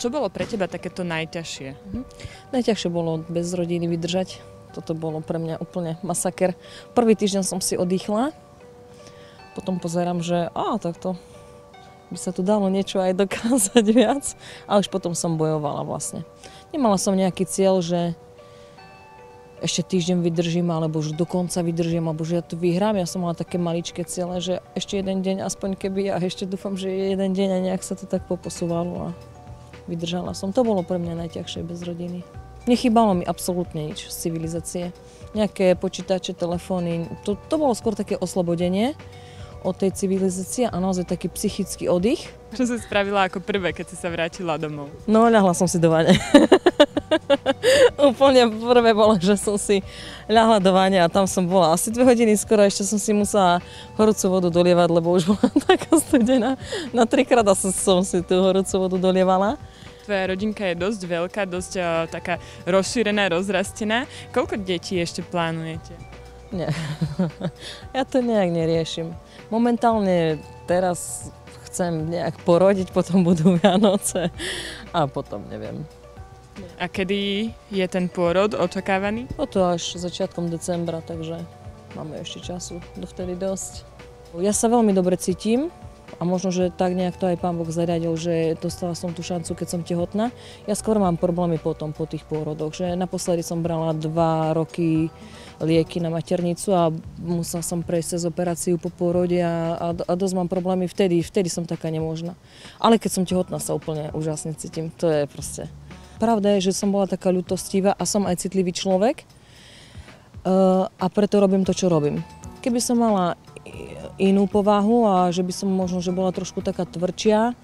Čo bolo pre teba takéto najťažšie? Najťažšie bolo bez rodiny vydržať. Toto bolo pre mňa úplne masaker. Prvý týždeň som si oddychla, potom pozerám, že takto by sa tu dalo niečo aj dokázať viac. A už potom som bojovala vlastne. Nemala som nejaký cieľ, že ešte týždeň vydržím, alebo už do konca vydržím, alebo že ja to vyhrám. Ja som mala také maličké ciele, že ešte jeden deň, aspoň keby, a ešte dúfam, že je jeden deň a nejak sa to tak poposúvalo a vydržala som. To bolo pre mňa najťažšie bez rodiny. Nechýbalo mi absolútne nič z civilizácie. Nejaké počítače, telefóny, to bolo skôr také oslobodenie od tej civilizácie a naozaj taký psychický oddych. Čo si spravila ako prvé, keď si sa vrátila domov? No, ľahla som si do vane. Úplne prvé bolo, že som si ľahla do vane a tam som bola asi 2 hodiny skoro, ešte som si musela horúcu vodu dolievať, lebo už bola taká studená. Na 3-krát som si tú horúcu vodu dolievala. Tvoja rodinka je dosť veľká, dosť taká rozšírená, rozrastená. Koľko detí ešte plánujete? Nie, ja to nejak neriešim. Momentálne teraz chcem nejak porodiť, potom budú Vianoce a potom neviem. A kedy je ten pôrod očakávaný? To až začiatkom decembra, takže máme ešte času dovtedy dosť. Ja sa veľmi dobre cítim a možno, že tak nejak to aj Pán Boh zariadil, že dostala som tú šancu, keď som tehotná. Ja skôr mám problémy potom po tých pôrodoch, že naposledy som brala 2 roky lieky na maternicu a musela som prejsť cez operáciu po pôrode a dosť mám problémy vtedy som taká nemožná. Ale keď som tehotná, sa úplne úžasne cítim, to je proste. Pravda je, že som bola taká ľutostivá a som aj citlivý človek a preto robím to, čo robím. Keby som mala inú povahu a že by som možno, že bola trošku taká tvrdšia,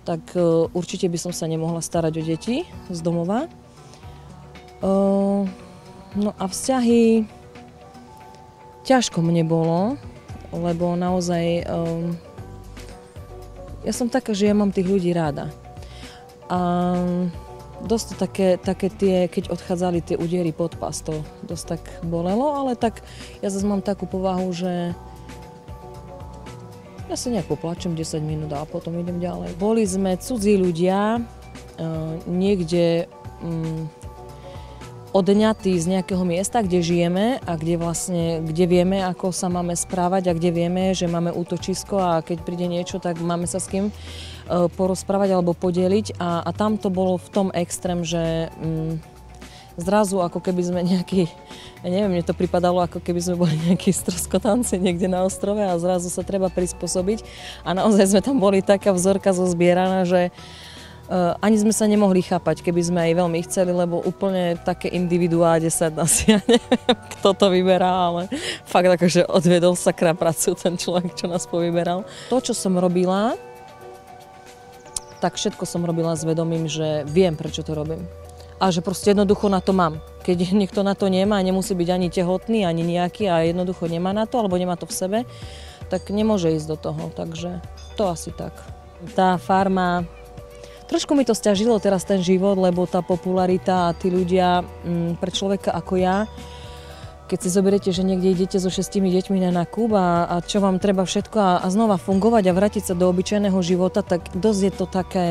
tak určite by som sa nemohla starať o deti z domova. No a vzťahy ťažko mne bolo, lebo naozaj ja som taká, že ja mám tých ľudí ráda. A dosť to také tie, keď odchádzali tie údery pod pás, to dosť tak bolelo, ale tak ja zase mám takú povahu, že ja sa nejak poplačem 10 minút a potom idem ďalej. Boli sme cudzí ľudia, niekde odňatí z nejakého miesta, kde žijeme a kde vieme, ako sa máme správať a kde vieme, že máme útočisko a keď príde niečo, tak máme sa s kým porozprávať alebo podeliť a tam to bolo v tom extrém, že zrazu ako keby sme nejaký, ja neviem, mne to pripadalo ako keby sme boli nejakí stroskotanci niekde na ostrove a zrazu sa treba prispôsobiť a naozaj sme tam boli taká vzorka zozbieraná, že ani sme sa nemohli chápať, keby sme aj veľmi chceli, lebo úplne také individuá 10 asi, ja neviem, kto to vyberá, ale fakt akože odvedol sakra prácu ten človek, čo nás povyberal. To, čo som robila, tak všetko som robila s vedomím, že viem, prečo to robím. A že proste jednoducho na to mám. Keď niekto na to nemá, nemusí byť ani tehotný, ani nejaký a jednoducho nemá na to, alebo nemá to v sebe, tak nemôže ísť do toho, takže to asi tak. Tá farma, trošku mi to sťažilo teraz ten život, lebo tá popularita a tí ľudia pre človeka ako ja, keď si zoberiete, že niekde idete so 6 deťmi na nákup a čo vám treba všetko a znova fungovať a vrátiť sa do obyčajného života, tak dosť je to také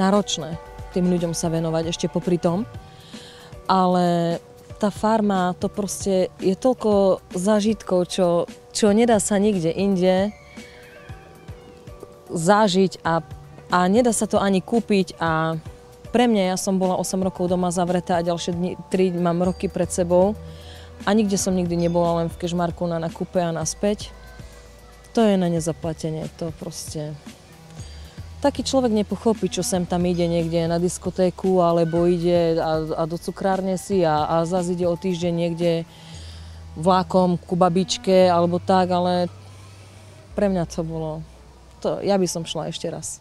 náročné tým ľuďom sa venovať ešte popri tom. Ale tá farma, to proste je toľko zážitkov, čo nedá sa nikde inde zažiť a nedá sa to ani kúpiť a pre mňa, ja som bola 8 rokov doma zavretá a ďalšie 3 mám roky pred sebou a nikde som nikdy nebola, len v Kežmarku na nákupe a naspäť. To je na nezaplatenie, to proste. Taký človek nepochopí, čo sem tam ide niekde na diskotéku alebo ide a do cukrárne si a zase ide o týždeň niekde vlákom ku babičke alebo tak, ale pre mňa to bolo, ja by som šla ešte raz.